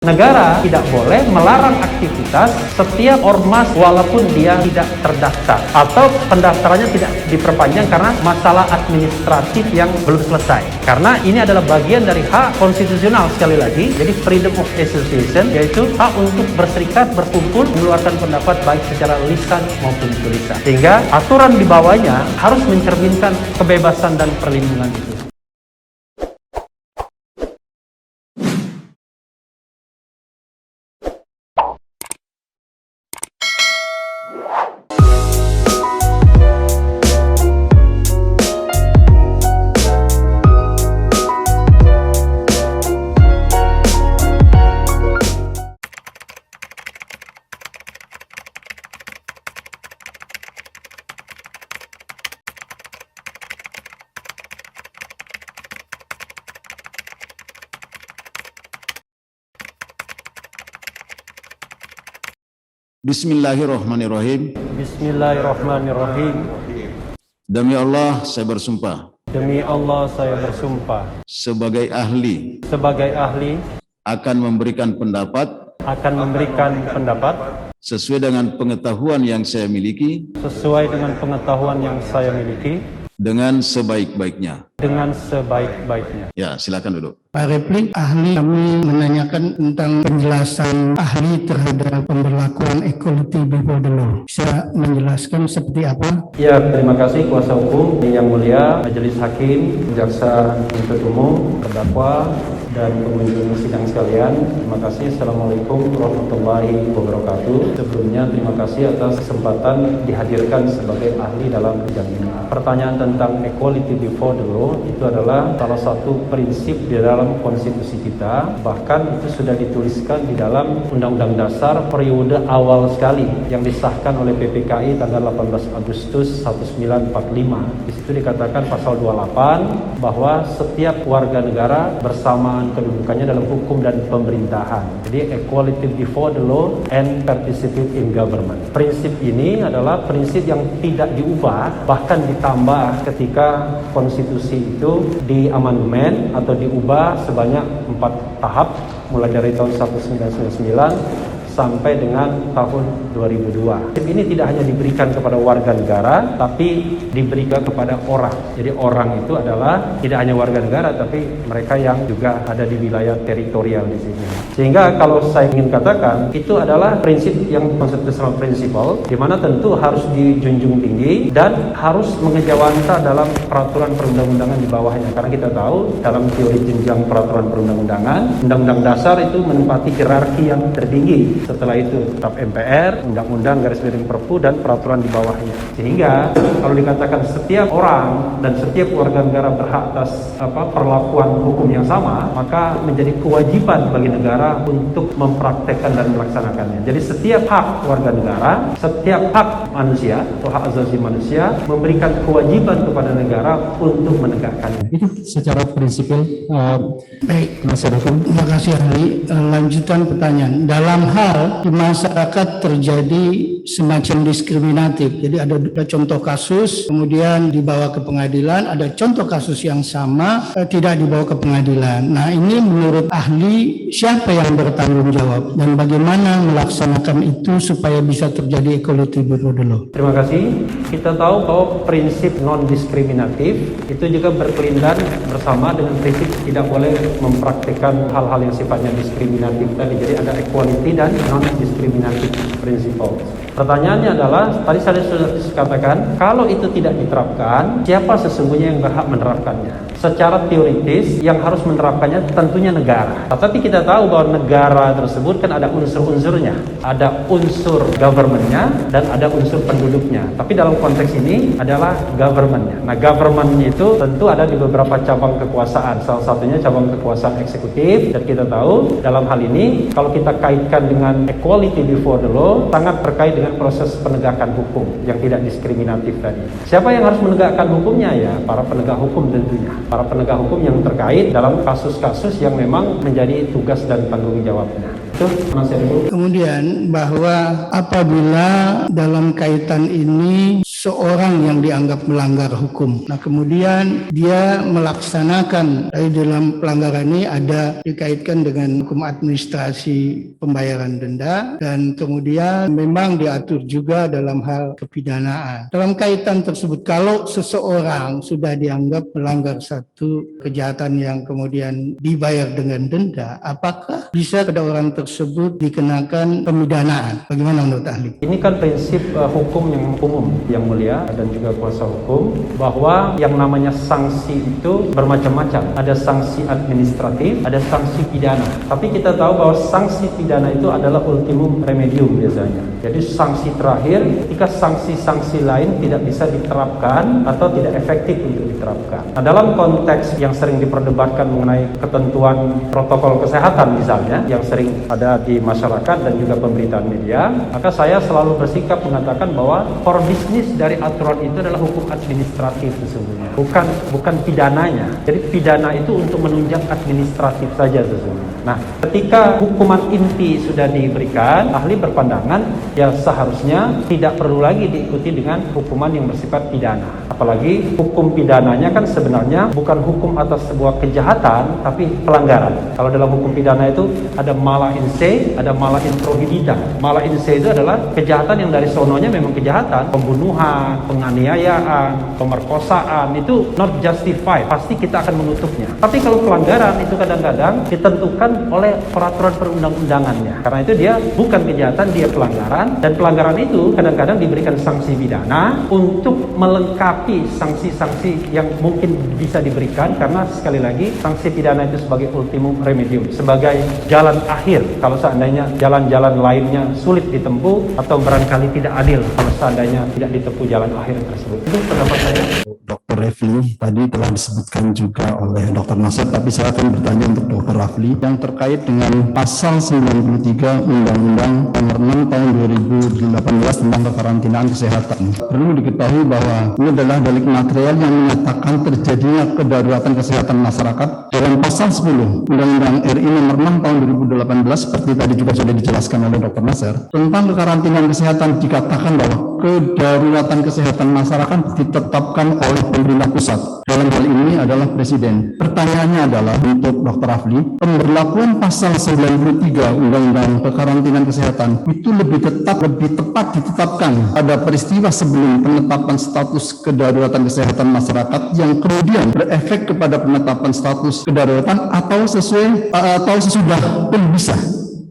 Negara tidak boleh melarang aktivitas setiap ormas walaupun dia tidak terdaftar atau pendaftarannya tidak diperpanjang karena masalah administratif yang belum selesai. Karena ini adalah bagian dari hak konstitusional sekali lagi, jadi freedom of association, yaitu hak untuk berserikat, berkumpul, mengeluarkan pendapat baik secara lisan maupun tulisan. Sehingga aturan di bawahnya harus mencerminkan kebebasan dan perlindungan itu. Bismillahirrahmanirrahim. Bismillahirrahmanirrahim. Demi Allah saya bersumpah. Demi Allah saya bersumpah. Sebagai ahli. Sebagai ahli. Akan memberikan pendapat. Akan memberikan pendapat. Sesuai dengan pengetahuan yang saya miliki. Sesuai dengan pengetahuan yang saya miliki. Dengan sebaik-baiknya. Dengan sebaik-baiknya. Ya, silakan duduk. Pak Replik, ahli kami menanyakan tentang penjelasan ahli terhadap pemberlakuan equality before the law. Bisa menjelaskan seperti apa? Ya, terima kasih kuasa hukum yang mulia, majelis hakim, jaksa penuntut umum, terdakwa, dan pengunjung sidang sekalian. Terima kasih. Assalamualaikum warahmatullahi wabarakatuh. Sebelumnya terima kasih atas kesempatan dihadirkan sebagai ahli dalam bidang ini. Pertanyaan tentang equality before the law itu adalah salah satu prinsip di dalam konstitusi kita, bahkan itu sudah dituliskan di dalam Undang-Undang Dasar periode awal sekali yang disahkan oleh PPKI tanggal 18 Agustus 1945. Di situ dikatakan pasal 28 bahwa setiap warga negara bersamaan kedudukannya dalam hukum dan pemerintahan. Jadi equality before the law and participate in government. Prinsip ini adalah prinsip yang tidak diubah, bahkan ditambah ketika konstitusi itu diamandemen atau diubah sebanyak 4 tahap mulai dari tahun 1999 sampai dengan tahun 2002. Ini tidak hanya diberikan kepada warga negara, tapi diberikan kepada orang. Jadi orang itu adalah tidak hanya warga negara, tapi mereka yang juga ada di wilayah teritorial di sini. Sehingga kalau saya ingin katakan, itu adalah prinsip yang constitutional principle, di mana tentu harus dijunjung tinggi dan harus mengejawanta dalam peraturan perundang-undangan di bawahnya. Karena kita tahu dalam teori jenjang peraturan perundang-undangan, Undang-Undang Dasar itu menempati hierarki yang tertinggi. Setelah itu tetap MPR, Undang-Undang, garis miring Perpu, dan peraturan di bawahnya. Sehingga kalau dikatakan setiap orang dan setiap warga negara berhak atas perlakuan hukum yang sama, maka menjadi kewajiban bagi negara untuk mempraktekkan dan melaksanakannya. Jadi setiap hak warga negara, setiap hak manusia atau hak asasi manusia memberikan kewajiban kepada negara untuk menegakkannya. Itu secara prinsipil. Baik, Mas Hukum. Terima kasih ahli. Lanjutan pertanyaan. Dalam hal di masyarakat terjadi semacam diskriminatif. Jadi ada contoh kasus, kemudian dibawa ke pengadilan, ada contoh kasus yang sama tidak dibawa ke pengadilan. Nah, ini menurut ahli siapa yang bertanggung jawab dan bagaimana melaksanakan itu supaya bisa terjadi equality before the law? Terima kasih. Kita tahu bahwa prinsip non-diskriminatif itu juga berkelindan bersama dengan prinsip tidak boleh mempraktikkan hal-hal yang sifatnya diskriminatif tadi. Jadi ada equality dan non-diskriminatif principle. Pertanyaannya adalah, tadi saya sudah katakan, kalau itu tidak diterapkan, siapa sesungguhnya yang berhak menerapkannya? Secara teoritis, yang harus menerapkannya tentunya negara. Tetapi kita tahu bahwa negara tersebut kan ada unsur-unsurnya. Ada unsur government-nya dan ada unsur penduduknya. Tapi dalam konteks ini adalah government-nya. Nah, government itu tentu ada di beberapa cabang kekuasaan. Salah satunya cabang kekuasaan eksekutif. Dan kita tahu dalam hal ini, kalau kita kaitkan dengan equality before the law, sangat terkait dengan proses penegakan hukum yang tidak diskriminatif tadi. Siapa yang harus menegakkan hukumnya? Ya, para penegak hukum tentunya. Para penegak hukum yang terkait dalam kasus-kasus yang memang menjadi tugas dan tanggung jawabnya. Itu Mas Heru. Kemudian bahwa apabila dalam kaitan ini seorang yang dianggap melanggar hukum. Nah, kemudian dia melaksanakan dari dalam pelanggaran ini ada dikaitkan dengan hukum administrasi pembayaran denda dan kemudian memang diatur juga dalam hal kepidanaan. Dalam kaitan tersebut, kalau seseorang sudah dianggap melanggar satu kejahatan yang kemudian dibayar dengan denda, apakah bisa pada orang tersebut dikenakan pemidanaan? Bagaimana menurut ahli? Ini kan prinsip hukum yang umum, yang mulia dan juga kuasa hukum, bahwa yang namanya sanksi itu bermacam-macam. Ada sanksi administratif, ada sanksi pidana. Tapi kita tahu bahwa sanksi pidana itu adalah ultimum remedium biasanya. Jadi sanksi terakhir ketika sanksi-sanksi lain tidak bisa diterapkan atau tidak efektif untuk diterapkan. Nah, dalam konteks yang sering diperdebatkan mengenai ketentuan protokol kesehatan misalnya, yang sering ada di masyarakat dan juga pemberitaan media, maka saya selalu bersikap mengatakan bahwa core business dari aturan itu adalah hukum administratif sesungguhnya, bukan pidananya. Jadi pidana itu untuk menunjang administratif saja sesungguhnya. Nah, ketika hukuman inti sudah diberikan, ahli berpandangan ya seharusnya tidak perlu lagi diikuti dengan hukuman yang bersifat pidana. Apalagi hukum pidananya kan sebenarnya bukan hukum atas sebuah kejahatan, tapi pelanggaran. Kalau dalam hukum pidana itu ada mala in se, ada mala in prohibita. Mala in se itu adalah kejahatan yang dari sononya memang kejahatan, pembunuhan, penganiayaan, pemerkosaan, itu not justified, pasti kita akan menutupnya. Tapi kalau pelanggaran itu kadang-kadang ditentukan oleh peraturan perundang-undangannya. Karena itu dia bukan kejahatan, dia pelanggaran, dan pelanggaran itu kadang-kadang diberikan sanksi pidana untuk melengkapi sanksi-sanksi yang mungkin bisa diberikan, karena sekali lagi sanksi pidana itu sebagai ultimum remedium, sebagai jalan akhir kalau seandainya jalan-jalan lainnya sulit ditempuh atau barangkali tidak adil kalau seandainya tidak ditempuh jalan akhir tersebut. Itu pendapat saya. Dr. Refli tadi telah disebutkan juga oleh Dr. Nasir, tapi saya akan bertanya untuk Dr. Rafli yang terkait dengan pasal 93 Undang-Undang Nomor 6 Tahun 2018 tentang kekarantinaan kesehatan. Perlu diketahui bahwa ini adalah delik material yang menyatakan terjadinya kedaruratan kesehatan masyarakat. Dalam pasal 10 Undang-Undang RI Nomor 6 Tahun 2018 seperti tadi juga sudah dijelaskan oleh Dr. Nasir tentang kekarantinaan kesehatan, dikatakan bahwa kedaruratan kesehatan masyarakat ditetapkan oleh pemerintah pusat. Dalam hal ini adalah Presiden. Pertanyaannya adalah untuk Dr. Rafli, pemberlakuan pasal 93 Undang-Undang Kekarantinaan Kesehatan itu lebih tepat ditetapkan pada peristiwa sebelum penetapan status kedaruratan kesehatan masyarakat yang kemudian berefek kepada penetapan status kedaruratan atau sesudah pun bisa.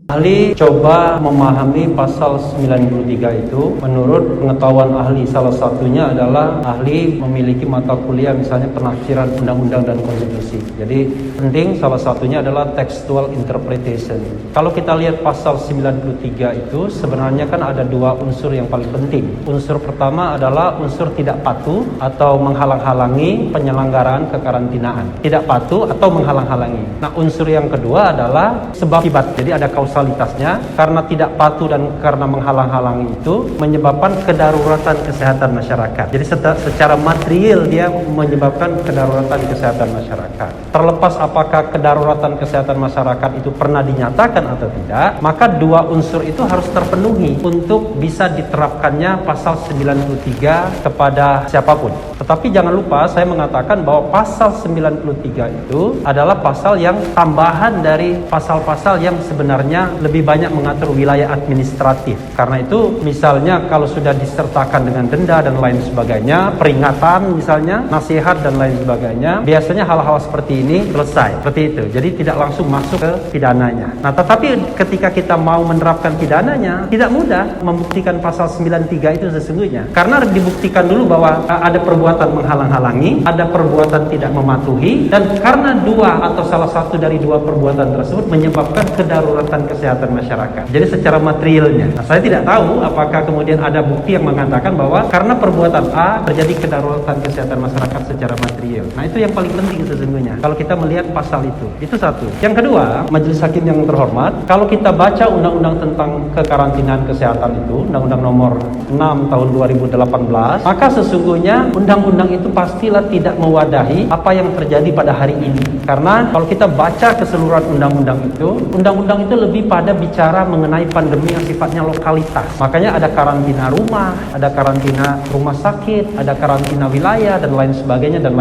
Ahli coba memahami pasal 93 itu. Menurut pengetahuan ahli, salah satunya adalah ahli memiliki mata kuliah misalnya penafsiran undang-undang dan konstitusi. Jadi penting, salah satunya adalah textual interpretation. Kalau kita lihat pasal 93 itu sebenarnya kan ada dua unsur yang paling penting. Unsur pertama adalah unsur tidak patuh atau menghalang-halangi penyelenggaraan kekarantinaan. Tidak patuh atau menghalang-halangi. Nah, unsur yang kedua adalah sebab akibat. Jadi ada kausalitasnya, karena tidak patuh dan karena menghalang-halangi itu menyebabkan kedaruratan kesehatan masyarakat. Jadi secara material dia menyebabkan kedaruratan kesehatan masyarakat. Terlepas apakah kedaruratan kesehatan masyarakat itu pernah dinyatakan atau tidak, maka dua unsur itu harus terpenuhi untuk bisa diterapkannya pasal 93 kepada siapapun. Tetapi jangan lupa saya mengatakan bahwa pasal 93 itu adalah pasal yang tambahan dari pasal-pasal yang sebenarnya lebih banyak mengatur wilayah administratif. Karena itu misalnya kalau sudah disertakan dengan denda dan lain sebagainya, peringatan misalnya, nasihat dan lain sebagainya, biasanya hal-hal seperti ini selesai. Seperti itu. Jadi tidak langsung masuk ke pidananya. Nah, tetapi ketika kita mau menerapkan pidananya, tidak mudah membuktikan pasal 93 itu sesungguhnya. Karena dibuktikan dulu bahwa ada perbuatan menghalang-halangi, ada perbuatan tidak mematuhi, dan karena dua atau salah satu dari dua perbuatan tersebut menyebabkan kedaruratan kesehatan masyarakat. Jadi secara materialnya, nah, saya tidak tahu apakah kemudian ada bukti yang mengatakan bahwa karena perbuatan A terjadi kedaruratan kesehatan masyarakat secara material. Nah, itu yang paling penting sesungguhnya kalau kita melihat pasal itu satu. Yang kedua, Majelis Hakim yang terhormat, kalau kita baca undang-undang tentang kekarantinaan kesehatan itu, Undang-Undang Nomor 6 Tahun 2018, maka sesungguhnya undang-undang itu pastilah tidak mewadahi apa yang terjadi pada hari ini. Karena kalau kita baca keseluruhan undang-undang itu lebih pada bicara mengenai pandemi yang sifatnya lokalitas. Makanya ada karantina rumah, ada karantina rumah sakit, ada karantina wilayah dan lain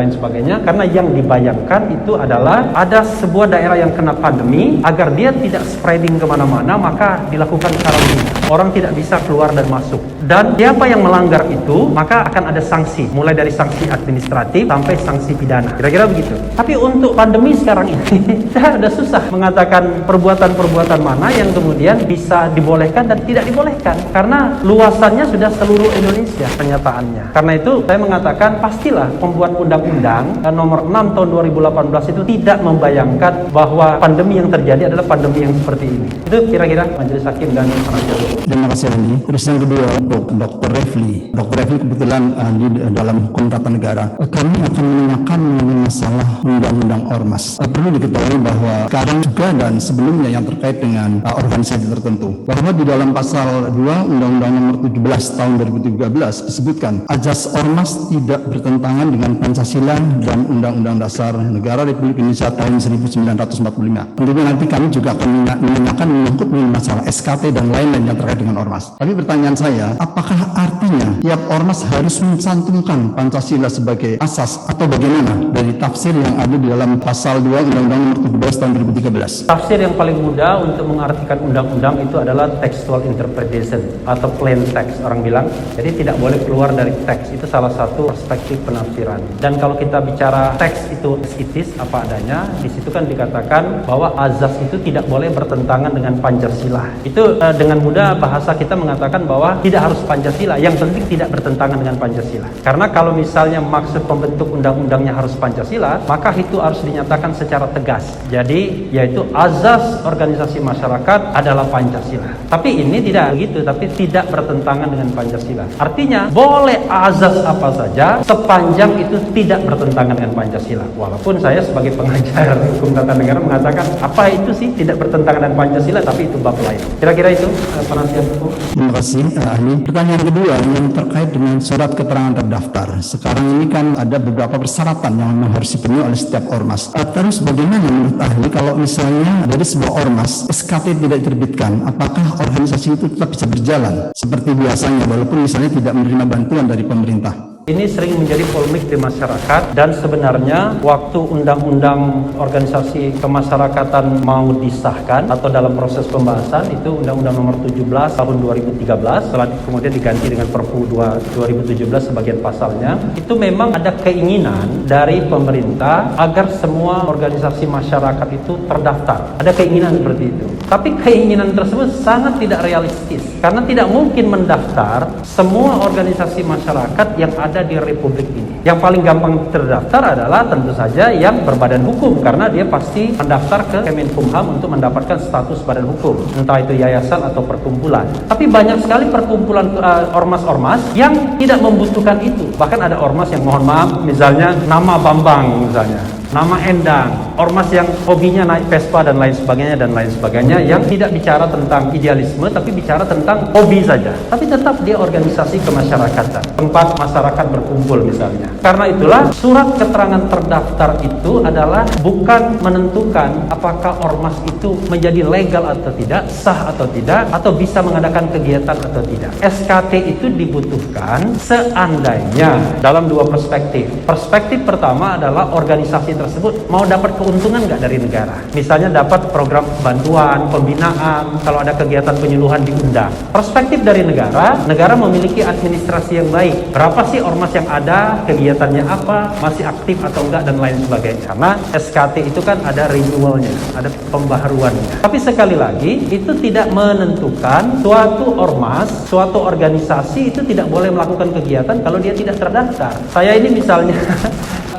sebagainya. Karena yang dibayangkan itu adalah ada sebuah daerah yang kena pandemi, agar dia tidak spreading kemana-mana, maka dilakukan karantina. Orang tidak bisa keluar dan masuk. Dan siapa yang melanggar itu, maka akan ada sanksi, mulai dari sanksi administratif sampai sanksi pidana. Kira-kira begitu. Tapi untuk pandemi sekarang ini, kita ada susah mengatakan perbuatan-perbuatan mana yang kemudian bisa dibolehkan dan tidak dibolehkan. Karena luasannya sudah seluruh Indonesia penyataannya. Karena itu saya mengatakan pastilah pembuat undang-undang nomor 6 tahun 2018 itu tidak membayangkan bahwa pandemi yang terjadi adalah pandemi yang seperti ini. Itu kira-kira Majelis Hakim dan penasihat. Terima kasih ahli. Terus yang kedua untuk Dr. Refli. Dr. Refli kebetulan ahli dalam hukum tata negara. Kami akan menanyakan mengenai masalah undang-undang ormas. Perlu diketahui bahwa sekarang juga dan sebelumnya yang terkait dengan organisasi tertentu, bahwa di dalam pasal 2 Undang-Undang Nomor 17 tahun 2013 disebutkan azas ormas tidak bertentangan dengan Pancasila dan Undang-Undang Dasar Negara Republik Indonesia tahun 1945. Tentunya nanti kami juga akan menanyakan menyangkut masalah SKT dan lain-lain yang terkait dengan ormas. Tapi pertanyaan saya, apakah artinya tiap ormas harus mencantumkan Pancasila sebagai asas atau bagaimana dari tafsir yang ada di dalam pasal 2 Undang-Undang Nomor 17 tahun 2013? Tafsir yang paling mudah untuk mengartikan undang-undang itu adalah textual interpretation atau plain text orang bilang. Jadi tidak boleh keluar dari teks. Itu salah satu perspektif penafsiran. Dan kalau kita bicara teks itu itis apa adanya, di situ kan dikatakan bahwa azas itu tidak boleh bertentangan dengan Pancasila. Itu dengan mudah bahasa kita mengatakan bahwa tidak harus Pancasila, yang penting tidak bertentangan dengan Pancasila. Karena kalau misalnya maksud pembentuk undang-undangnya harus Pancasila, maka itu harus dinyatakan secara tegas. Jadi yaitu azas organisasi masyarakat adalah Pancasila. Tapi ini tidak begitu, tapi tidak bertentangan dengan Pancasila. Artinya boleh azas apa saja sepanjang itu tidak bertentangan dengan Pancasila. Walaupun saya sebagai pengajar hukum tata negara mengatakan apa itu sih tidak bertentangan dengan Pancasila, tapi itu bab lain. Kira-kira itu penasihat hukum. Terima kasih ahli. Pertanyaan kedua yang terkait dengan surat keterangan terdaftar. Sekarang ini kan ada beberapa persyaratan yang memang harus dipenuhi oleh setiap ormas. Terus bagaimana menurut ahli kalau misalnya dari sebuah ormas SKT tidak diterbitkan, apakah organisasi itu tetap bisa berjalan seperti biasanya walaupun misalnya tidak menerima bantuan dari pemerintah? Ini sering menjadi polemik di masyarakat, dan sebenarnya waktu undang-undang organisasi kemasyarakatan mau disahkan atau dalam proses pembahasan itu Undang-Undang Nomor 17 tahun 2013 setelah kemudian diganti dengan Perpu 2017 sebagian pasalnya, itu memang ada keinginan dari pemerintah agar semua organisasi masyarakat itu terdaftar. Ada keinginan seperti itu. Tapi keinginan tersebut sangat tidak realistis karena tidak mungkin mendaftar semua organisasi masyarakat yang ada di Republik ini. Yang paling gampang terdaftar adalah tentu saja yang berbadan hukum, karena dia pasti mendaftar ke Kemenkumham untuk mendapatkan status badan hukum, entah itu yayasan atau perkumpulan. Tapi banyak sekali perkumpulan ormas-ormas yang tidak membutuhkan itu. Bahkan ada ormas yang mohon maaf, misalnya nama Bambang misalnya, nama Endang, ormas yang hobinya naik Vespa dan lain sebagainya, yang tidak bicara tentang idealisme tapi bicara tentang hobi saja. Tapi tetap dia organisasi kemasyarakatan, tempat masyarakat berkumpul misalnya. Karena itulah surat keterangan terdaftar itu adalah bukan menentukan apakah ormas itu menjadi legal atau tidak, sah atau tidak, atau bisa mengadakan kegiatan atau tidak. SKT itu dibutuhkan seandainya dalam dua perspektif. Perspektif pertama adalah organisasi tersebut mau dapat keuntungan nggak dari negara. Misalnya dapat program bantuan, pembinaan, kalau ada kegiatan penyuluhan diundang. Perspektif dari negara memiliki administrasi yang baik. Berapa sih ormas yang ada, kegiatannya apa, masih aktif atau enggak, dan lain sebagainya. Karena SKT itu kan ada renewalnya, ada pembaharuannya. Tapi sekali lagi, itu tidak menentukan suatu ormas, suatu organisasi itu tidak boleh melakukan kegiatan kalau dia tidak terdaftar. Saya ini misalnya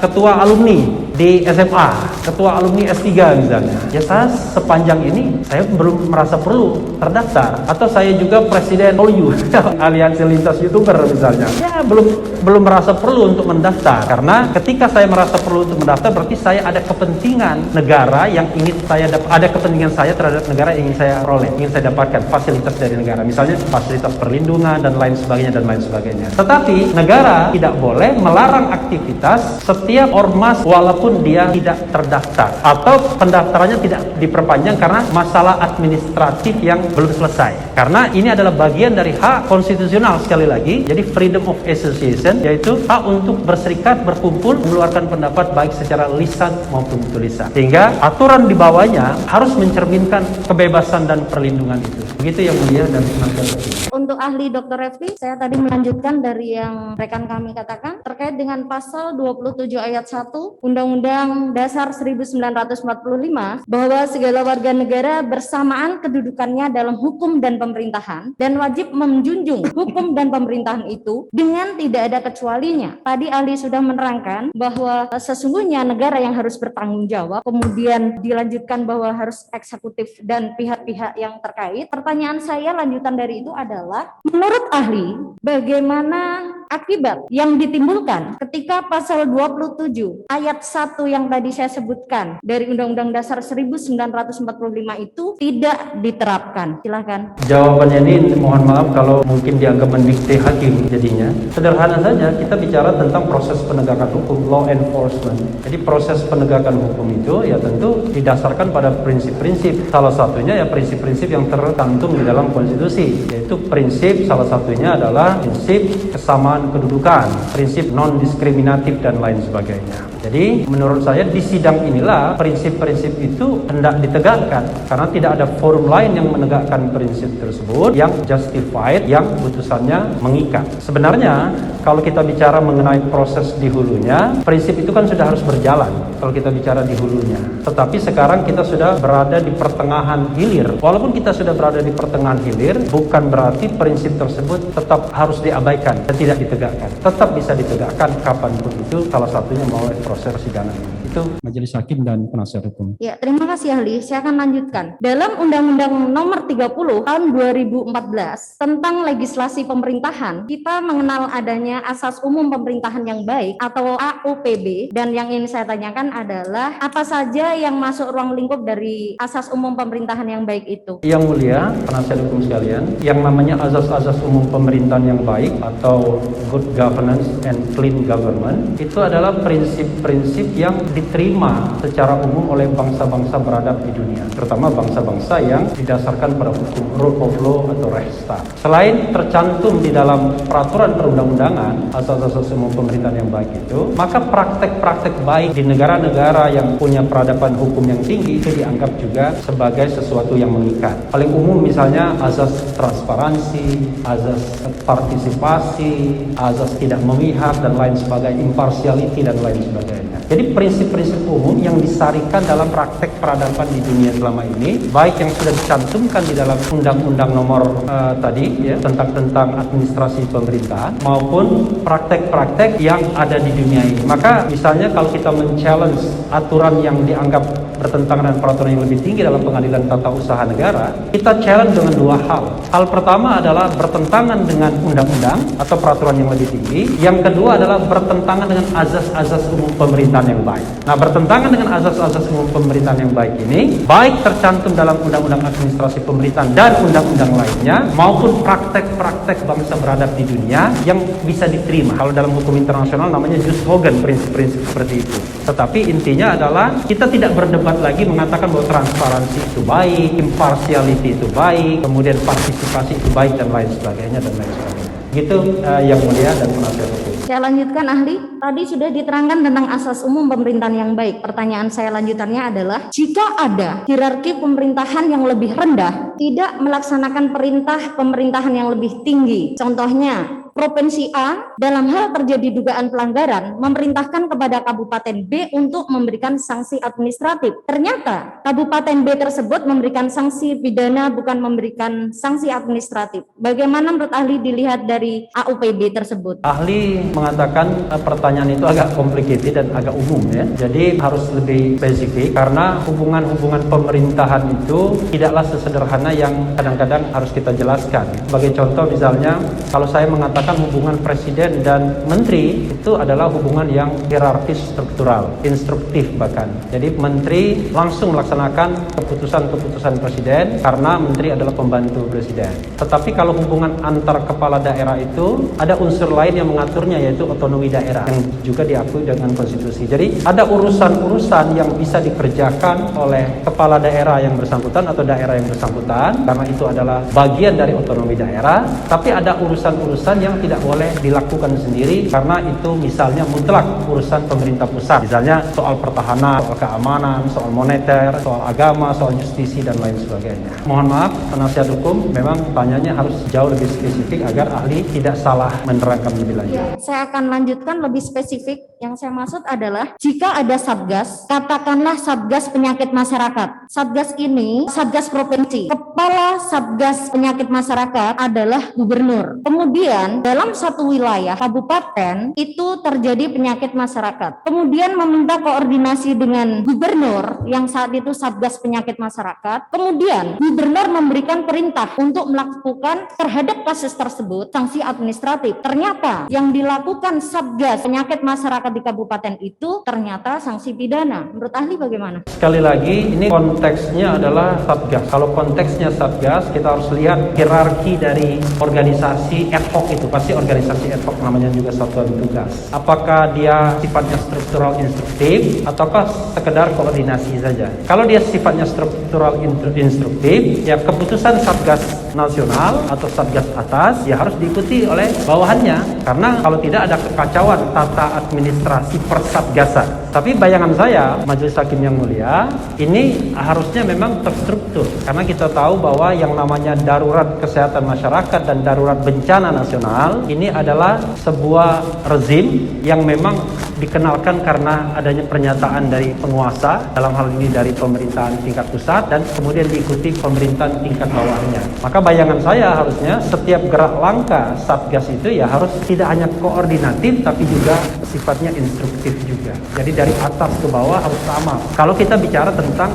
ketua alumni di SMA, ketua alumni S3 misalnya. Ya saya sepanjang ini saya belum merasa perlu terdaftar. Atau saya juga presiden OU, Aliansi Lintas YouTuber misalnya. Ya belum merasa perlu untuk mendaftar. Karena ketika saya merasa perlu untuk mendaftar, berarti saya ada kepentingan negara yang ingin saya ada kepentingan saya terhadap negara yang ingin saya peroleh, ingin saya dapatkan fasilitas dari negara. Misalnya fasilitas perlindungan dan lain sebagainya. Tetapi negara tidak boleh melarang aktivitas setiap ormas walaupun walaupun dia tidak terdaftar atau pendaftarannya tidak diperpanjang karena masalah administratif yang belum selesai. Karena ini adalah bagian dari hak konstitusional sekali lagi. Jadi freedom of association, yaitu hak untuk berserikat, berkumpul, mengeluarkan pendapat baik secara lisan maupun tulisan. Sehingga aturan di bawahnya harus mencerminkan kebebasan dan perlindungan itu. Begitu yang mulia dan penasihat hukum. Untuk ahli Dr. Refli, saya tadi melanjutkan dari yang rekan kami katakan terkait dengan pasal 27 ayat 1 Undang-Undang Dasar 1945 bahwa segala warga negara bersamaan kedudukannya dalam hukum dan pemerintahan dan wajib menjunjung hukum dan pemerintahan itu dengan tidak ada kecualinya. Tadi ahli sudah menerangkan bahwa sesungguhnya negara yang harus bertanggung jawab, kemudian dilanjutkan bahwa harus eksekutif dan pihak-pihak yang terkait. Pertanyaan saya lanjutan dari itu adalah, menurut ahli, bagaimana akibat yang ditimbulkan ketika pasal 27 ayat 1 yang tadi saya sebutkan dari Undang-Undang Dasar 1945 itu tidak diterapkan? Silakan. Jawabannya ini mohon maaf kalau mungkin dianggap mendikte hakim jadinya. Sederhana saja, kita bicara tentang proses penegakan hukum, law enforcement. Jadi proses penegakan hukum itu ya tentu didasarkan pada prinsip-prinsip. Salah satunya ya prinsip-prinsip yang tercantum di dalam konstitusi, yaitu prinsip salah satunya adalah prinsip kesamaan kedudukan, prinsip non-diskriminatif dan lain sebagainya. Jadi menurut saya di sidang inilah prinsip-prinsip itu hendak ditegakkan karena tidak ada forum lain yang menegakkan prinsip tersebut yang justified, yang putusannya mengikat. Sebenarnya kalau kita bicara mengenai proses di hulunya, prinsip itu kan sudah harus berjalan kalau kita bicara di hulunya. Tetapi sekarang kita sudah berada di pertengahan hilir. Walaupun kita sudah berada di pertengahan hilir, bukan berarti prinsip tersebut tetap harus diabaikan dan tidak ditegakkan. Tetap bisa ditegakkan kapanpun itu, salah satunya melalui proses persidangan ini. Itu Majelis Hakim dan Penasihat Hukum. Ya, terima kasih ahli. Saya akan lanjutkan. Dalam Undang-Undang Nomor 30 Tahun 2014 tentang legislasi pemerintahan, kita mengenal adanya Asas Umum Pemerintahan yang Baik atau AUPB, dan yang ini saya tanyakan adalah apa saja yang masuk ruang lingkup dari Asas Umum Pemerintahan yang Baik itu? Yang mulia, penasihat hukum sekalian, yang namanya Asas-Asas Umum Pemerintahan yang Baik atau Good Governance and Clean Government itu adalah prinsip-prinsip yang diterima secara umum oleh bangsa-bangsa beradab di dunia, terutama bangsa-bangsa yang didasarkan pada hukum rule of law atau Rechtsstaat. Selain tercantum di dalam peraturan perundang-undangan asas-asas umum pemerintahan yang baik itu, maka praktek-praktek baik di negara-negara yang punya peradaban hukum yang tinggi itu dianggap juga sebagai sesuatu yang mengikat. Paling umum misalnya azas transparansi, azas partisipasi, azas tidak memihak dan lain sebagainya, impartiality dan lain sebagainya. Jadi prinsip-prinsip umum yang disarikan dalam praktek peradaban di dunia selama ini, baik yang sudah dicantumkan di dalam Undang-Undang Nomor tadi ya tentang administrasi pemerintahan maupun praktek-praktek yang ada di dunia ini. Maka misalnya kalau kita men-challenge aturan yang dianggap bertentangan dengan peraturan yang lebih tinggi dalam pengadilan tata usaha negara, kita challenge dengan dua hal. Hal pertama adalah bertentangan dengan undang-undang atau peraturan yang lebih tinggi. Yang kedua adalah bertentangan dengan azas-azas umum pemerintahan yang baik. Nah, bertentangan dengan azas-azas umum pemerintahan yang baik ini, baik tercantum dalam Undang-Undang Administrasi Pemerintahan dan undang-undang lainnya, maupun praktek-praktek bangsa beradab di dunia yang bisa diterima. Kalau dalam hukum internasional namanya jus hogan, prinsip-prinsip seperti itu. Tetapi intinya adalah kita tidak berdebat lagi mengatakan bahwa transparansi itu baik, impartiality itu baik, kemudian partisipasi itu baik dan lain sebagainya dan lain sebagainya. Gitu yang mulia dan penasihat hukum. Saya lanjutkan ahli. Tadi sudah diterangkan tentang asas umum pemerintahan yang baik. Pertanyaan saya lanjutannya adalah, jika ada hierarki pemerintahan yang lebih rendah, tidak melaksanakan perintah pemerintahan yang lebih tinggi. Contohnya, Provinsi A dalam hal terjadi dugaan pelanggaran memerintahkan kepada Kabupaten B untuk memberikan sanksi administratif. Ternyata Kabupaten B tersebut memberikan sanksi pidana, bukan memberikan sanksi administratif. Bagaimana menurut ahli dilihat dari AUPB tersebut? Ahli mengatakan pertanyaan itu agak complicated dan agak umum ya. Jadi harus lebih spesifik karena hubungan-hubungan pemerintahan itu tidaklah sesederhana yang kadang-kadang harus kita jelaskan. Sebagai contoh misalnya, kalau saya mengatakan melaksanakan hubungan presiden dan menteri itu adalah hubungan yang hierarkis struktural, instruktif bahkan. Jadi menteri langsung melaksanakan keputusan-keputusan presiden karena menteri adalah pembantu presiden. Tetapi kalau hubungan antar kepala daerah itu ada unsur lain yang mengaturnya, yaitu otonomi daerah yang juga diakui dengan konstitusi. Jadi ada urusan-urusan yang bisa dikerjakan oleh kepala daerah yang bersangkutan atau daerah yang bersangkutan karena itu adalah bagian dari otonomi daerah, tapi ada urusan-urusan yang tidak boleh dilakukan sendiri karena itu misalnya mutlak urusan pemerintah pusat, misalnya soal pertahanan, soal keamanan, soal moneter, soal agama, soal justisi dan lain sebagainya. Mohon maaf, penasihat hukum memang tanyanya harus jauh lebih spesifik agar ahli tidak salah menerangkan lebih lanjut. Ya, saya akan lanjutkan lebih spesifik. Yang saya maksud adalah jika ada satgas, katakanlah satgas penyakit masyarakat. Satgas ini satgas provinsi. Kepala satgas penyakit masyarakat adalah gubernur. Kemudian dalam satu wilayah kabupaten itu terjadi penyakit masyarakat. Kemudian meminta koordinasi dengan gubernur yang saat itu satgas penyakit masyarakat. Kemudian gubernur memberikan perintah untuk melakukan terhadap kasus tersebut sanksi administratif. Ternyata yang dilakukan satgas penyakit masyarakat di kabupaten itu ternyata sanksi pidana. Menurut ahli bagaimana? Sekali lagi, ini konteksnya adalah satgas. Kalau konteksnya satgas, kita harus lihat hierarki dari organisasi ad hoc itu. Pasti organisasi ad hoc namanya juga satuan tugas. Apakah dia sifatnya struktural instruktif ataukah sekedar koordinasi saja? Kalau dia sifatnya struktural instruktif, ya keputusan satgas nasional atau satgas atas ya harus diikuti oleh bawahannya. Karena kalau tidak ada kekacauan tata administrasi persatgasan. Tapi bayangan saya, Majelis Hakim yang mulia, ini harusnya memang terstruktur. Karena kita tahu bahwa yang namanya darurat kesehatan masyarakat dan darurat bencana nasional, ini adalah sebuah rezim yang memang dikenalkan karena adanya pernyataan dari penguasa, dalam hal ini dari pemerintahan tingkat pusat, dan kemudian diikuti pemerintahan tingkat bawahnya. Maka bayangan saya harusnya setiap gerak langkah Satgas itu ya harus tidak hanya koordinatif, tapi juga sifatnya instruktif juga. Jadi dari atas ke bawah harus sama. Kalau kita bicara tentang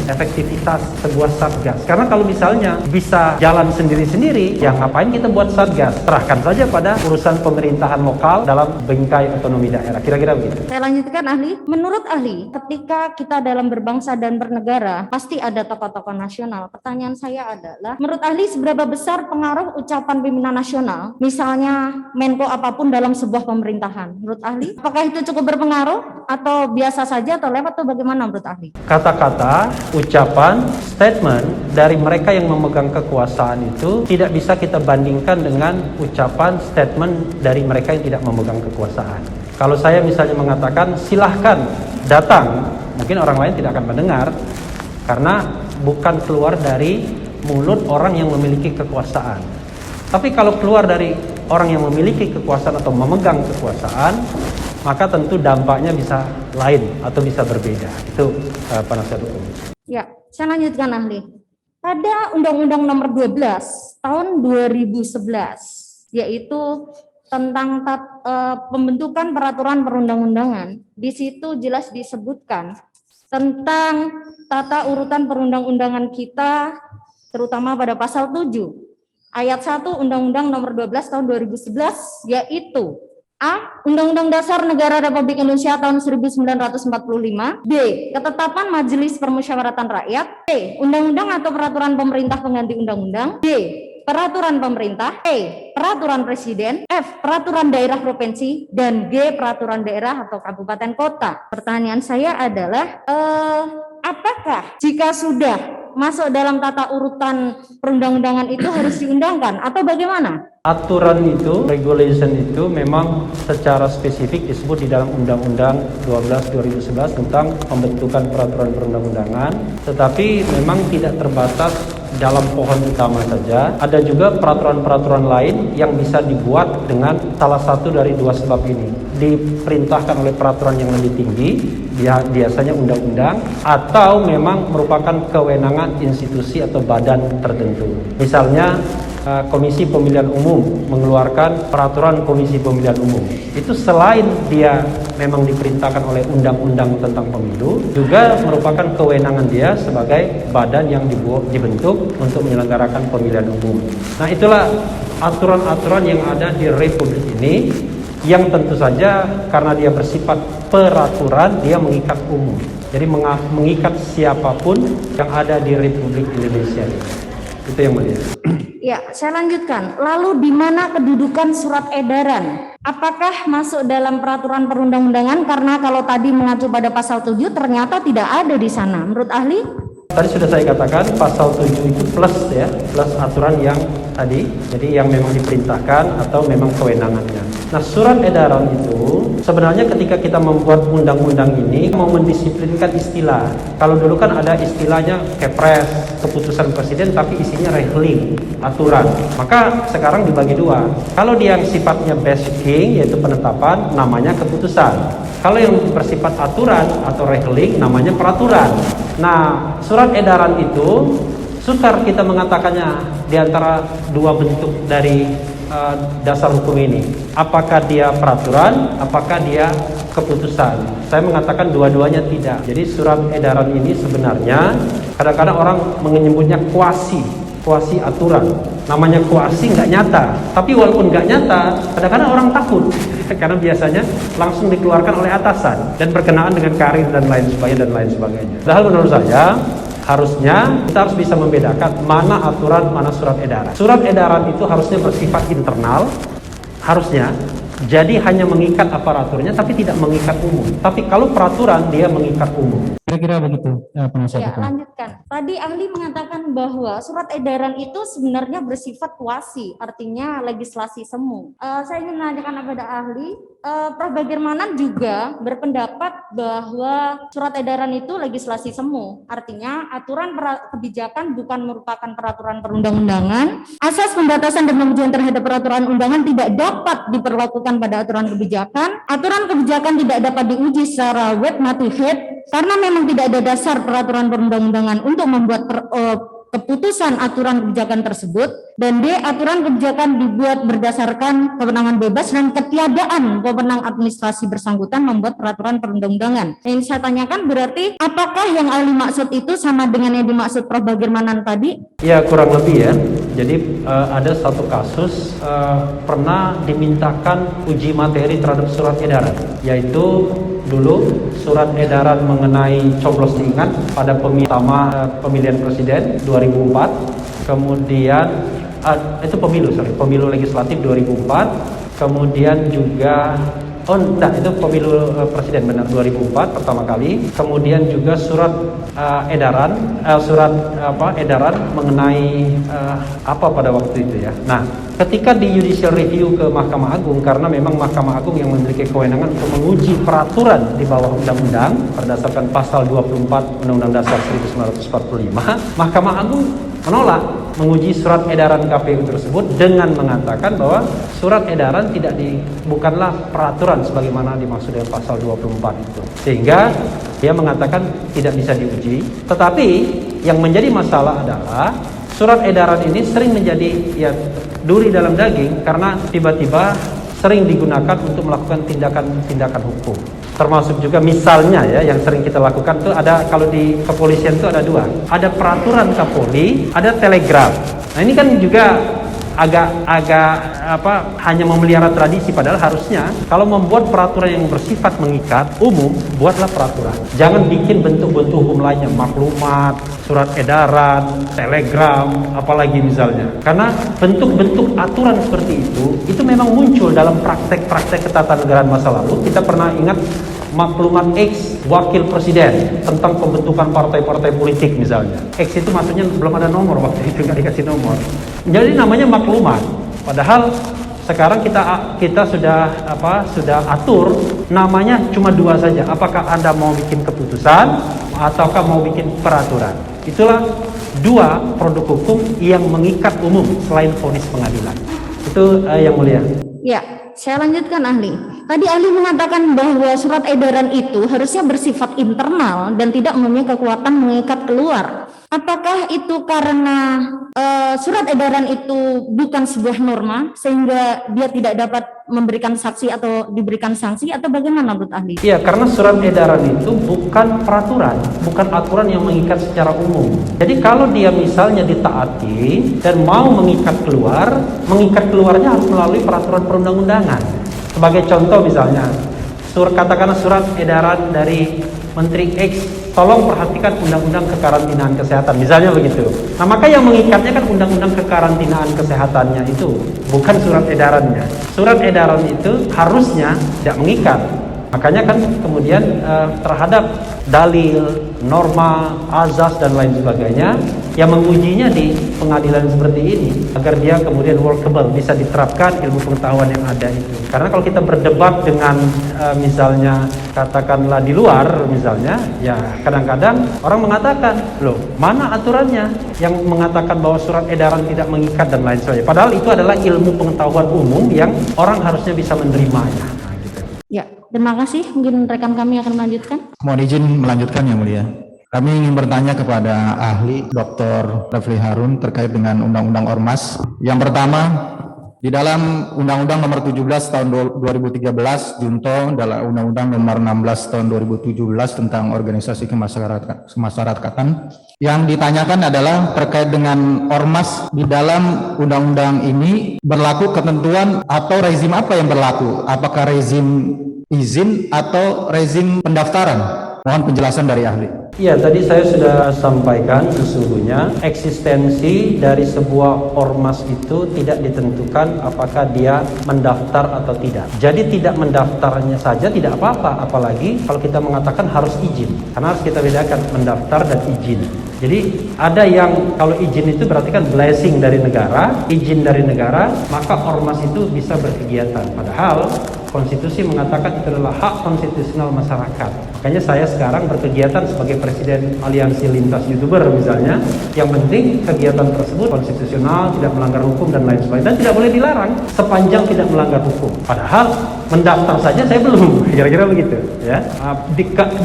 efektivitas sebuah Satgas. Karena kalau misalnya bisa jalan sendiri-sendiri, ya ngapain kita buat Satgas? Serahkan saja pada urusan pemerintahan lokal dalam bingkai otonomi daerah. Kira-kira begitu. Saya lanjutkan ahli. Menurut ahli, ketika kita dalam berbangsa dan bernegara, pasti ada tokoh-tokoh nasional. Pertanyaan saya adalah, menurut ahli seberapa besar pengaruh ucapan pimpinan nasional, misalnya Menko apapun dalam sebuah pemerintahan? Menurut ahli, apakah itu cukup berpengaruh atau biasa saja atau lewat atau bagaimana menurut ahli? Kata-kata, ucapan, statement dari mereka yang memegang kekuasaan itu tidak bisa kita bandingkan dengan ucapan, statement dari mereka yang tidak memegang kekuasaan. Kalau saya misalnya mengatakan silahkan datang, mungkin orang lain tidak akan mendengar karena bukan keluar dari mulut orang yang memiliki kekuasaan. Tapi kalau keluar dari orang yang memiliki kekuasaan atau memegang kekuasaan, maka tentu dampaknya bisa lain atau bisa berbeda. Itu penasihat hukum. Ya, saya lanjutkan ahli. Pada Undang-Undang Nomor 12 Tahun 2011, yaitu tentang pembentukan peraturan perundang-undangan, di situ jelas disebutkan tentang tata urutan perundang-undangan kita, terutama pada pasal 7 ayat 1 Undang-Undang Nomor 12 Tahun 2011, yaitu A. Undang-Undang Dasar Negara Republik Indonesia tahun 1945. B. Ketetapan Majelis Permusyawaratan Rakyat. C. Undang-undang atau peraturan pemerintah pengganti undang-undang. D. Peraturan pemerintah. E. Peraturan presiden. F. Peraturan daerah provinsi. Dan G. Peraturan daerah atau kabupaten kota. Pertanyaan saya adalah, apakah jika sudah masuk dalam tata urutan perundang-undangan itu harus diundangkan atau bagaimana? Aturan itu, regulation itu memang secara spesifik disebut di dalam Undang-Undang 12/2011 tentang pembentukan peraturan perundang-undangan, tetapi memang tidak terbatas dalam pohon utama saja. Ada juga peraturan-peraturan lain yang bisa dibuat dengan salah satu dari dua sebab ini. Diperintahkan oleh peraturan yang lebih tinggi biasanya undang-undang atau memang merupakan kewenangan institusi atau badan tertentu. Misalnya Komisi Pemilihan Umum mengeluarkan peraturan Komisi Pemilihan Umum. Itu selain dia memang diperintahkan oleh undang-undang tentang pemilu, juga merupakan kewenangan dia sebagai badan yang dibentuk untuk menyelenggarakan pemilihan umum. Nah, itulah aturan-aturan yang ada di Republik ini, yang tentu saja karena dia bersifat peraturan, dia mengikat umum. Jadi mengikat siapapun yang ada di Republik Indonesia ini. Itu yang mulia. Ya, saya lanjutkan. Lalu di mana kedudukan surat edaran? Apakah masuk dalam peraturan perundang-undangan? Karena kalau tadi mengacu pada pasal 7 ternyata tidak ada di sana. Menurut ahli? Tadi sudah saya katakan pasal 7 itu plus aturan yang tadi, jadi yang memang diperintahkan atau memang kewenangannya. Nah, surat edaran itu sebenarnya ketika kita membuat undang-undang ini mau mendisiplinkan istilah. Kalau dulu kan ada istilahnya kepres, keputusan presiden, tapi isinya rehling, aturan. Maka sekarang dibagi dua. Kalau dia yang sifatnya basing, yaitu penetapan, namanya keputusan. Kalau yang bersifat aturan atau rehling, namanya peraturan. Nah, surat edaran itu sukar kita mengatakannya di antara dua bentuk dari dasar hukum ini. Apakah dia peraturan, apakah dia keputusan? Saya mengatakan dua-duanya tidak. Jadi surat edaran ini sebenarnya kadang-kadang orang menyebutnya kuasi aturan. Namanya kuasi nggak nyata. Tapi walaupun nggak nyata, kadang-kadang orang takut karena biasanya langsung dikeluarkan oleh atasan dan berkenaan dengan karir dan lain sebagainya. Padahal menurut saya harusnya kita harus bisa membedakan mana aturan, mana surat edaran. Surat edaran itu harusnya bersifat internal, harusnya. Jadi hanya mengikat aparaturnya tapi tidak mengikat umum. Tapi kalau peraturan dia mengikat umum. Kira-kira begitu, penasihat Ya, hukum. lanjutkan. Tadi ahli mengatakan bahwa surat edaran itu sebenarnya bersifat kuasi, artinya legislasi semu. Saya ingin menanyakan kepada ahli, Prof. Bagirmanan juga berpendapat bahwa surat edaran itu legislasi semu, artinya aturan kebijakan bukan merupakan peraturan perundang-undangan. Asas pembatasan dan pengujian terhadap peraturan undangan tidak dapat diperlakukan pada aturan kebijakan. Aturan kebijakan tidak dapat diuji secara wet motivate karena memang tidak ada dasar peraturan perundang-undangan untuk membuat keputusan aturan kebijakan tersebut, dan D. Aturan kebijakan dibuat berdasarkan kewenangan bebas dan ketiadaan wewenang administrasi bersangkutan membuat peraturan perundang-undangan. Yang saya tanyakan berarti apakah yang ahli maksud itu sama dengan yang dimaksud Prof. Bagirmanan tadi? Ya, kurang lebih ya. Jadi ada satu kasus pernah dimintakan uji materi terhadap surat edaran, yaitu dulu surat edaran mengenai coblos diingat pada pemilihan presiden 2004, kemudian itu pemilu legislatif 2004, kemudian juga itu pemilu presiden benar 2004 pertama kali, kemudian juga surat edaran mengenai apa pada waktu itu ya. Nah, ketika di judicial review ke Mahkamah Agung, karena memang Mahkamah Agung yang memiliki kewenangan untuk menguji peraturan di bawah undang-undang berdasarkan pasal 24 Undang-Undang Dasar 1945, Mahkamah Agung menolak menguji surat edaran KPU tersebut dengan mengatakan bahwa surat edaran bukanlah peraturan sebagaimana dimaksud dengan pasal 24 itu. Sehingga dia mengatakan tidak bisa diuji. Tetapi yang menjadi masalah adalah surat edaran ini sering menjadi duri dalam daging karena tiba-tiba sering digunakan untuk melakukan tindakan hukum. Termasuk juga misalnya yang sering kita lakukan itu ada, kalau di kepolisian itu ada dua. Ada peraturan Kapolri, ada telegram. Nah, ini kan juga agak hanya memelihara tradisi, padahal harusnya kalau membuat peraturan yang bersifat mengikat umum, buatlah peraturan. Jangan bikin bentuk-bentuk hukum lainnya, maklumat, surat edaran, telegram, apalagi misalnya. Karena bentuk-bentuk aturan seperti itu memang muncul dalam praktek-praktek ketatanegaraan masa lalu. Kita pernah ingat maklumat X wakil presiden tentang pembentukan partai-partai politik misalnya. X itu maksudnya belum ada nomor waktu itu, nggak dikasih nomor. Jadi namanya maklumat. Padahal sekarang kita sudah atur namanya cuma dua saja. Apakah Anda mau bikin keputusan ataukah mau bikin peraturan? Itulah dua produk hukum yang mengikat umum selain vonis pengadilan. Itu yang mulia. Ya, saya lanjutkan ahli. Tadi ahli mengatakan bahwa surat edaran itu harusnya bersifat internal dan tidak mempunyai kekuatan mengikat keluar. Apakah itu karena surat edaran itu bukan sebuah norma sehingga dia tidak dapat memberikan saksi atau diberikan sanksi, atau bagaimana menurut ahli? Iya, karena surat edaran itu bukan peraturan, bukan aturan yang mengikat secara umum. Jadi kalau dia misalnya ditaati dan mau mengikat keluarnya harus melalui peraturan perundang-undangan. Sebagai contoh misalnya, katakanlah surat edaran dari Menteri X, tolong perhatikan undang-undang kekarantinaan kesehatan, misalnya begitu. Nah, maka yang mengikatnya kan undang-undang kekarantinaan kesehatannya itu, bukan surat edarannya. Surat edaran itu harusnya tidak mengikat. Makanya kan kemudian terhadap dalil, norma, azas dan lain sebagainya yang mengujinya di pengadilan seperti ini agar dia kemudian workable, bisa diterapkan ilmu pengetahuan yang ada itu. Karena kalau kita berdebat dengan misalnya katakanlah di luar misalnya, ya kadang-kadang orang mengatakan, loh mana aturannya yang mengatakan bahwa surat edaran tidak mengikat dan lain sebagainya. Padahal itu adalah ilmu pengetahuan umum yang orang harusnya bisa menerimanya. Ya, terima kasih. Mungkin rekan kami akan melanjutkan. Mohon izin melanjutkan yang mulia. Kami ingin bertanya kepada ahli Dr. Refli Harun terkait dengan Undang-Undang Ormas. Yang pertama, di dalam Undang-Undang Nomor 17 Tahun 2013 junto dalam Undang-Undang Nomor 16 Tahun 2017 tentang organisasi kemasyarakatan, yang ditanyakan adalah terkait dengan ormas. Di dalam undang-undang ini berlaku ketentuan atau rezim apa yang berlaku? Apakah rezim izin atau rezim pendaftaran? Mohon penjelasan dari ahli. Iya, tadi saya sudah sampaikan sesungguhnya eksistensi dari sebuah ormas itu tidak ditentukan apakah dia mendaftar atau tidak. Jadi tidak mendaftarnya saja tidak apa-apa, apalagi kalau kita mengatakan harus izin. Karena harus kita bedakan mendaftar dan izin. Jadi ada yang kalau izin itu berarti kan blessing dari negara, izin dari negara, maka ormas itu bisa berkegiatan. Padahal konstitusi mengatakan itu adalah hak konstitusional masyarakat. Makanya saya sekarang berkegiatan sebagai presiden aliansi lintas YouTuber misalnya. Yang penting kegiatan tersebut konstitusional, tidak melanggar hukum dan lain sebagainya, dan tidak boleh dilarang sepanjang tidak melanggar hukum. Padahal mendaftar saja saya belum, kira-kira begitu ya.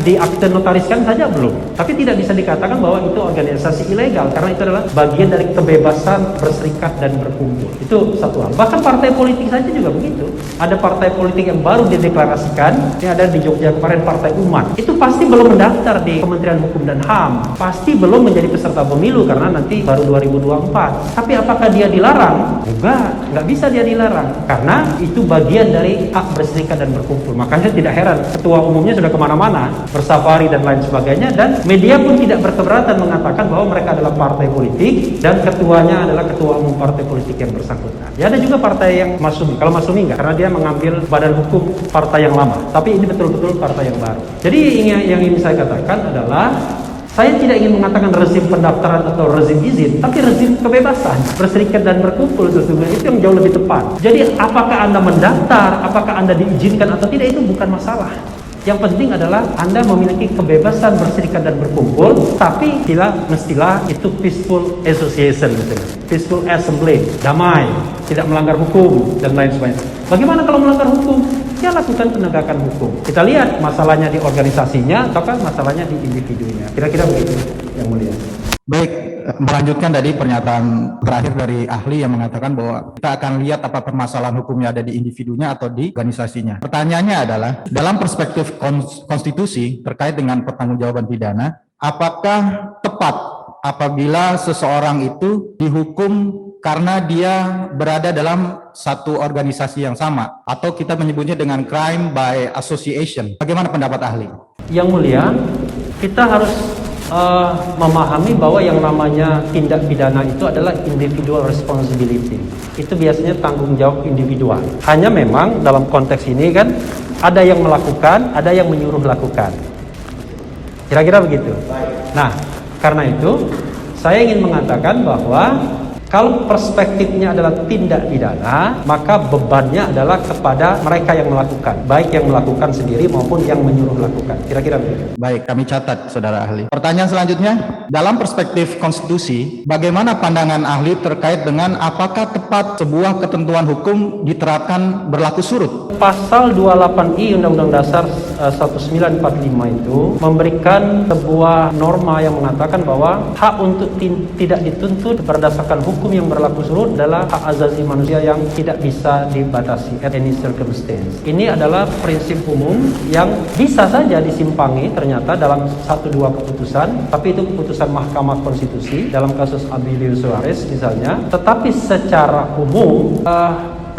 Di akte notariskan saja belum. Tapi tidak bisa dikatakan bahwa itu organisasi ilegal karena itu adalah bagian dari kebebasan berserikat dan berkumpul. Itu satu hal. Bahkan partai politik saja juga begitu. Ada partai politik yang baru dideklarasikan, ini ada di Jogja kemarin, Partai Umat, itu pasti belum mendaftar di Kementerian Hukum dan HAM, pasti belum menjadi peserta pemilu karena nanti baru 2024. Tapi apakah dia dilarang? Nggak bisa dia dilarang karena itu bagian dari hak berserikat dan berkumpul. Makanya tidak heran ketua umumnya sudah kemana-mana bersafari dan lain sebagainya, dan media pun tidak berkeberatan mengatakan bahwa mereka adalah partai politik dan ketuanya adalah ketua umum partai politik yang bersangkutan. Ya ada juga partai yang Masyumi, kalau Masyumi enggak, karena dia mengambil badan hukum partai yang lama, tapi ini betul-betul partai yang baru. Jadi yang ingin saya katakan adalah saya tidak ingin mengatakan rezim pendaftaran atau rezim izin, tapi rezim kebebasan berserikat dan berkumpul sesungguhnya itu yang jauh lebih tepat. Jadi apakah Anda mendaftar, apakah Anda diizinkan atau tidak, itu bukan masalah. Yang penting adalah Anda memiliki kebebasan berserikat dan berkumpul, tapi mestilah itu peaceful association, peaceful assembly, damai, tidak melanggar hukum dan lain sebagainya. Bagaimana kalau melanggar hukum? Ya lakukan penegakan hukum. Kita lihat masalahnya di organisasinya ataukah masalahnya di individunya. Kira-kira begitu, Yang Mulia. Baik, melanjutkan dari pernyataan terakhir dari ahli yang mengatakan bahwa kita akan lihat apa permasalahan hukumnya ada di individunya atau di organisasinya. Pertanyaannya adalah, dalam perspektif konstitusi terkait dengan pertanggungjawaban pidana, apakah tepat apabila seseorang itu dihukum karena dia berada dalam satu organisasi yang sama, atau kita menyebutnya dengan crime by association? Bagaimana pendapat ahli? Yang Mulia, kita harus memahami bahwa yang namanya tindak pidana itu adalah individual responsibility. Itu biasanya tanggung jawab individual. Hanya memang dalam konteks ini kan ada yang melakukan, ada yang menyuruh lakukan. Kira-kira begitu. Nah, karena itu saya ingin mengatakan bahwa Kalau perspektifnya adalah tindak pidana, maka bebannya adalah kepada mereka yang melakukan, baik yang melakukan sendiri maupun yang menyuruh lakukan. Kira-kira begitu. Baik, kami catat, saudara ahli. Pertanyaan selanjutnya, dalam perspektif konstitusi, bagaimana pandangan ahli terkait dengan apakah tepat sebuah ketentuan hukum diterapkan berlaku surut? Pasal 28I Undang-Undang Dasar 1945 itu memberikan sebuah norma yang mengatakan bahwa hak untuk tidak dituntut berdasarkan hukum yang berlaku surut adalah hak asasi manusia yang tidak bisa dibatasi at any circumstance. Ini adalah prinsip umum yang bisa saja disimpangi ternyata dalam 1-2 keputusan, tapi itu keputusan Mahkamah Konstitusi dalam kasus Abilio Suarez misalnya, tetapi secara umum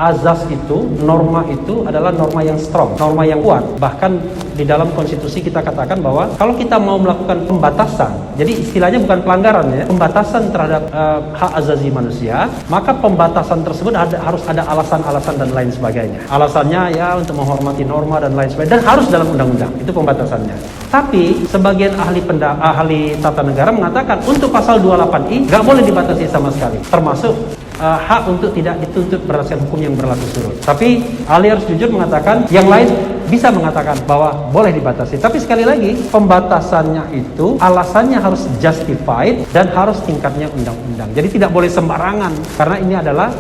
azas itu, norma itu adalah norma yang strong, norma yang kuat. Bahkan di dalam konstitusi kita katakan bahwa kalau kita mau melakukan pembatasan, jadi istilahnya bukan pelanggaran ya, pembatasan terhadap hak asasi manusia, maka pembatasan tersebut harus ada alasan-alasan dan lain sebagainya. Alasannya ya untuk menghormati norma dan lain sebagainya, dan harus dalam undang-undang, itu pembatasannya. Tapi sebagian ahli tata negara mengatakan untuk pasal 28I nggak boleh dibatasi sama sekali, termasuk hak untuk tidak dituntut berdasarkan hukum yang berlaku surut. Tapi ahli harus jujur mengatakan, yang lain bisa mengatakan bahwa boleh dibatasi. Tapi sekali lagi, pembatasannya itu alasannya harus justified dan harus tingkatnya undang-undang. Jadi tidak boleh sembarangan, karena ini adalah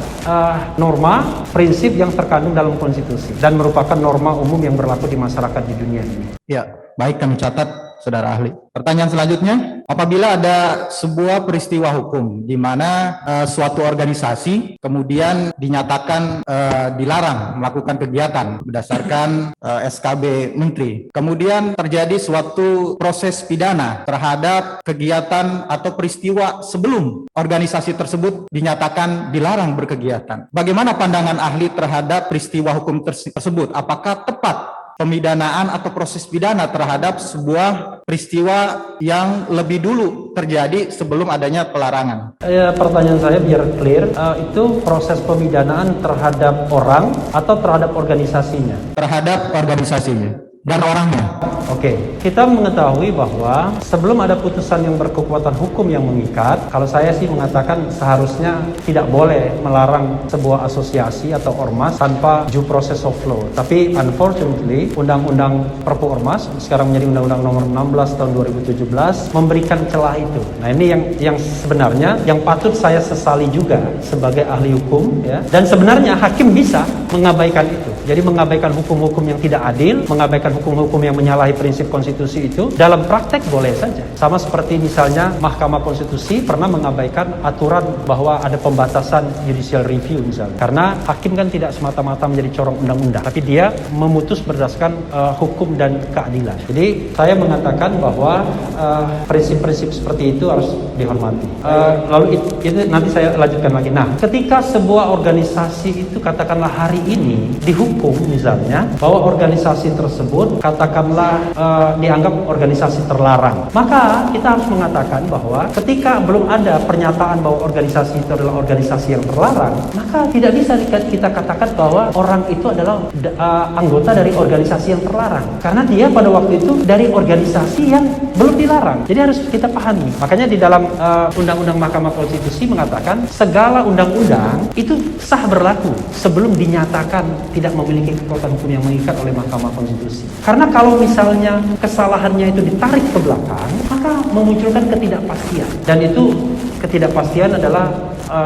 norma, prinsip yang terkandung dalam konstitusi dan merupakan norma umum yang berlaku di masyarakat di dunia ini. Ya, baik, kami catat, saudara ahli. Pertanyaan selanjutnya, apabila ada sebuah peristiwa hukum di mana suatu organisasi kemudian dinyatakan dilarang melakukan kegiatan berdasarkan SKB Menteri, kemudian terjadi suatu proses pidana terhadap kegiatan atau peristiwa sebelum organisasi tersebut dinyatakan dilarang berkegiatan. Bagaimana pandangan ahli terhadap peristiwa hukum tersebut? Apakah tepat pemidanaan atau proses pidana terhadap sebuah peristiwa yang lebih dulu terjadi sebelum adanya pelarangan? Pertanyaan saya biar clear, itu proses pemidanaan terhadap orang atau terhadap organisasinya? Terhadap organisasinya dan orangnya. Oke, kita mengetahui bahwa sebelum ada putusan yang berkekuatan hukum yang mengikat, kalau saya sih mengatakan seharusnya tidak boleh melarang sebuah asosiasi atau ormas tanpa due process of law. Tapi unfortunately, Undang-Undang Perpu Ormas sekarang menjadi Undang-Undang Nomor 16 Tahun 2017 memberikan celah itu. Nah, ini yang sebenarnya yang patut saya sesali juga sebagai ahli hukum ya. Dan sebenarnya hakim bisa mengabaikan itu. Jadi mengabaikan hukum-hukum yang tidak adil, mengabaikan hukum-hukum yang menyalahi prinsip konstitusi itu dalam praktek boleh saja. Sama seperti misalnya Mahkamah Konstitusi pernah mengabaikan aturan bahwa ada pembatasan judicial review misalnya. Karena hakim kan tidak semata-mata menjadi corong undang-undang, tapi dia memutus berdasarkan hukum dan keadilan. Jadi saya mengatakan bahwa prinsip-prinsip seperti itu harus dihormati. Lalu itu nanti saya lanjutkan lagi. Nah, ketika sebuah organisasi itu katakanlah hari ini dihukum misalnya bahwa organisasi tersebut katakanlah dianggap organisasi terlarang, maka kita harus mengatakan bahwa ketika belum ada pernyataan bahwa organisasi itu adalah organisasi yang terlarang, maka tidak bisa kita katakan bahwa orang itu adalah anggota dari organisasi yang terlarang, karena dia pada waktu itu dari organisasi yang belum dilarang. Jadi harus kita pahami. Makanya di dalam Undang-Undang Mahkamah Konstitusi mengatakan segala undang-undang itu sah berlaku sebelum dinyatakan tidak memiliki kekuatan hukum yang mengikat oleh Mahkamah Konstitusi. Karena kalau misalnya kesalahannya itu ditarik ke belakang, maka memunculkan ketidakpastian. Dan itu ketidakpastian adalah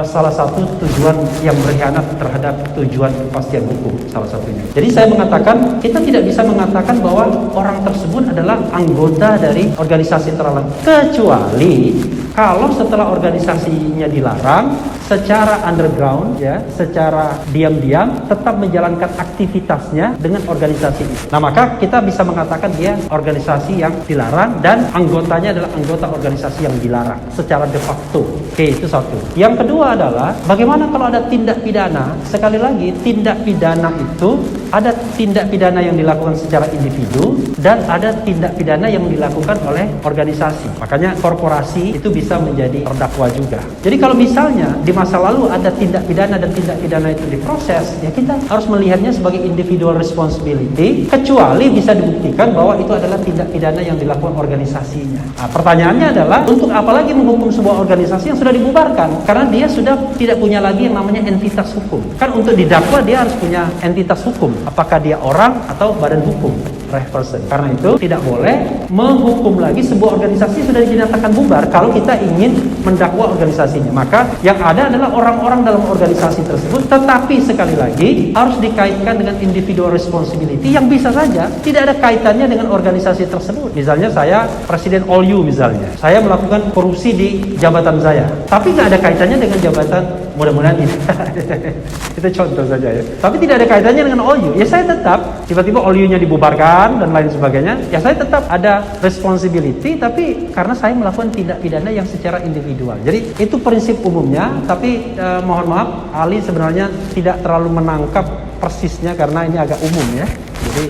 salah satu tujuan yang berkhianat terhadap tujuan kepastian hukum, salah satunya. Jadi saya mengatakan, kita tidak bisa mengatakan bahwa orang tersebut adalah anggota dari organisasi terlarang, kecuali kalau setelah organisasinya dilarang, secara underground ya, secara diam-diam tetap menjalankan aktivitasnya dengan organisasi itu. Nah, maka kita bisa mengatakan dia organisasi yang dilarang dan anggotanya adalah anggota organisasi yang dilarang secara de facto. Oke, itu satu. Yang kedua adalah bagaimana kalau ada tindak pidana? Sekali lagi, tindak pidana itu ada tindak pidana yang dilakukan secara individu dan ada tindak pidana yang dilakukan oleh organisasi. Makanya korporasi itu bisa menjadi terdakwa juga. Jadi kalau misalnya di masa lalu ada tindak pidana dan tindak pidana itu diproses, ya kita harus melihatnya sebagai individual responsibility, kecuali bisa dibuktikan bahwa itu adalah tindak pidana yang dilakukan organisasinya. Nah, pertanyaannya adalah, untuk apa lagi menghukum sebuah organisasi yang sudah dibubarkan? Karena dia sudah tidak punya lagi yang namanya entitas hukum. Kan untuk didakwa dia harus punya entitas hukum. Apakah dia orang atau badan hukum? Person. Karena itu tidak boleh menghukum lagi sebuah organisasi yang sudah dinyatakan bubar kalau kita ingin mendakwa organisasinya. Maka yang ada adalah orang-orang dalam organisasi tersebut, tetapi sekali lagi harus dikaitkan dengan individual responsibility yang bisa saja tidak ada kaitannya dengan organisasi tersebut. Misalnya saya presiden All You misalnya, saya melakukan korupsi di jabatan saya, tapi nggak ada kaitannya dengan jabatan, mudah-mudahan tidak. Itu contoh saja ya. Tapi tidak ada kaitannya dengan All You, ya saya tetap tiba-tiba All You-nya dibubarkan dan lain sebagainya, ya saya tetap ada responsibility, tapi karena saya melakukan tindak pidana yang secara individual. Jadi itu prinsip umumnya, tapi mohon maaf, ahli sebenarnya tidak terlalu menangkap persisnya karena ini agak umum ya. Jadi,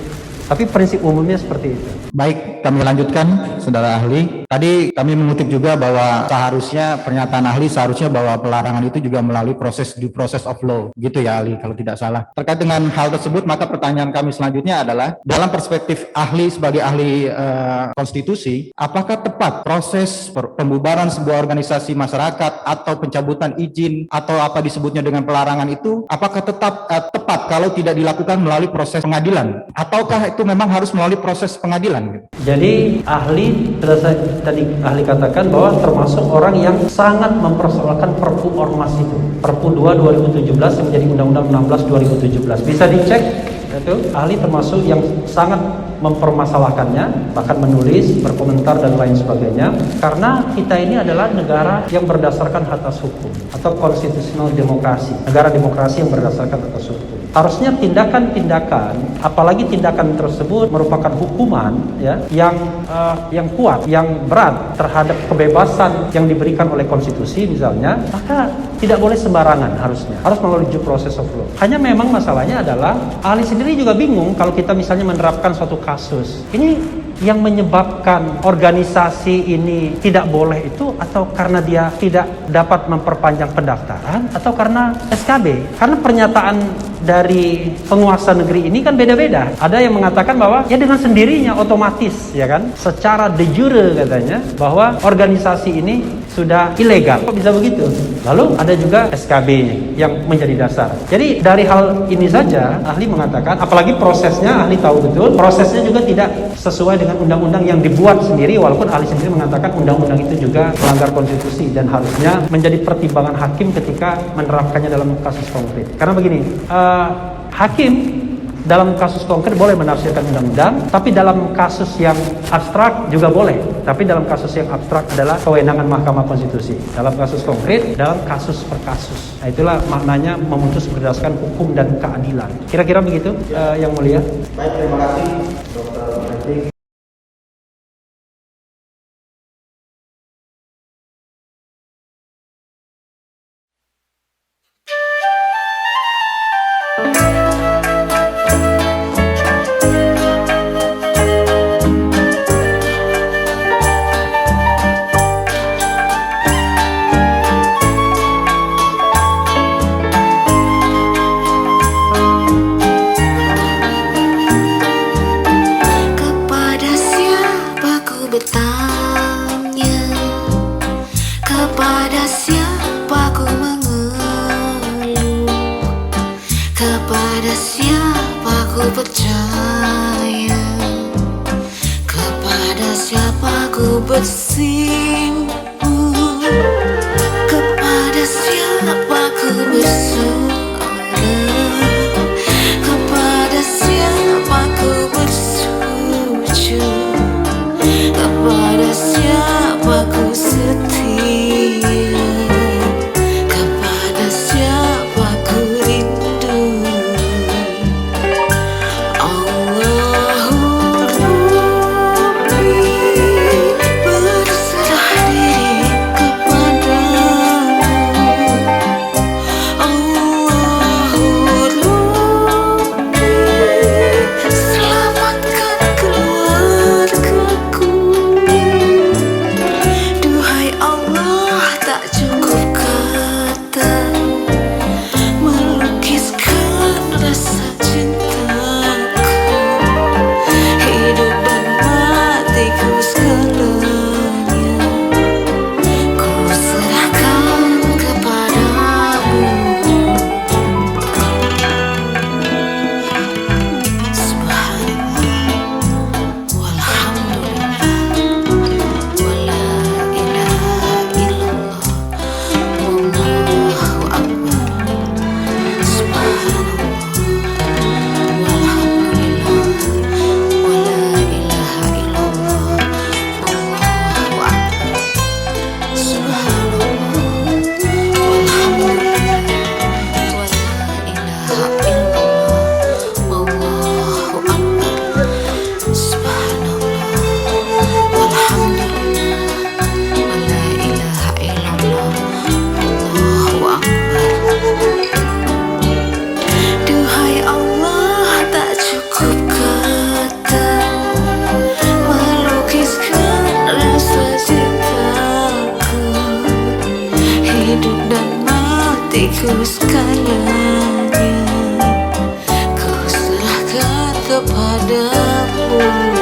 tapi prinsip umumnya seperti itu. Baik, kami lanjutkan, saudara ahli. Tadi kami mengutip juga bahwa seharusnya pernyataan ahli seharusnya bahwa pelarangan itu juga melalui due process of law. Gitu ya ahli, kalau tidak salah. Terkait dengan hal tersebut, maka pertanyaan kami selanjutnya adalah, dalam perspektif ahli sebagai ahli konstitusi, apakah tepat proses pembubaran sebuah organisasi masyarakat atau pencabutan izin atau apa disebutnya dengan pelarangan itu, apakah tetap tepat kalau tidak dilakukan melalui proses pengadilan? Ataukah itu memang harus melalui proses pengadilan? Jadi ahli tadi ahli katakan bahwa termasuk orang yang sangat mempersoalkan Perpu Ormas itu, Perpu 2 2017 yang menjadi Undang-Undang 16 2017. Bisa dicek itu, ahli termasuk yang sangat mempermasalahkannya, bahkan menulis, berkomentar dan lain sebagainya. Karena kita ini adalah negara yang berdasarkan atas hukum atau constitutional demokrasi, negara demokrasi yang berdasarkan atas hukum. Harusnya tindakan-tindakan, apalagi tindakan tersebut merupakan hukuman ya, yang kuat, yang berat terhadap kebebasan yang diberikan oleh konstitusi misalnya, maka tidak boleh sembarangan, harusnya harus melalui due process of law. Hanya memang masalahnya adalah ahli sendiri juga bingung kalau kita misalnya menerapkan suatu kasus. Ini yang menyebabkan organisasi ini tidak boleh itu, atau karena dia tidak dapat memperpanjang pendaftaran, atau karena SKB. Karena pernyataan dari penguasa negeri ini kan beda-beda. Ada yang mengatakan bahwa ya dengan sendirinya otomatis ya kan, secara de jure katanya bahwa organisasi ini sudah ilegal. Kok bisa begitu? Lalu ada juga SKB yang menjadi dasar. Jadi dari hal ini saja ahli mengatakan, apalagi prosesnya ahli tahu betul, prosesnya juga tidak sesuai dengan undang-undang yang dibuat sendiri, walaupun ahli sendiri mengatakan undang-undang itu juga melanggar konstitusi dan harusnya menjadi pertimbangan hakim ketika menerapkannya dalam kasus konkret. Karena begini, hakim dalam kasus konkret boleh menafsirkan undang-undang, tapi dalam kasus yang abstrak juga boleh. Tapi dalam kasus yang abstrak adalah kewenangan Mahkamah Konstitusi. Dalam kasus konkret, dalam kasus per kasus. Nah, itulah maknanya memutus berdasarkan hukum dan keadilan. Kira-kira begitu, Yang Mulia. Baik, terima kasih, Dr. Refli. Berserah segalanya, ku serahkan kepadamu.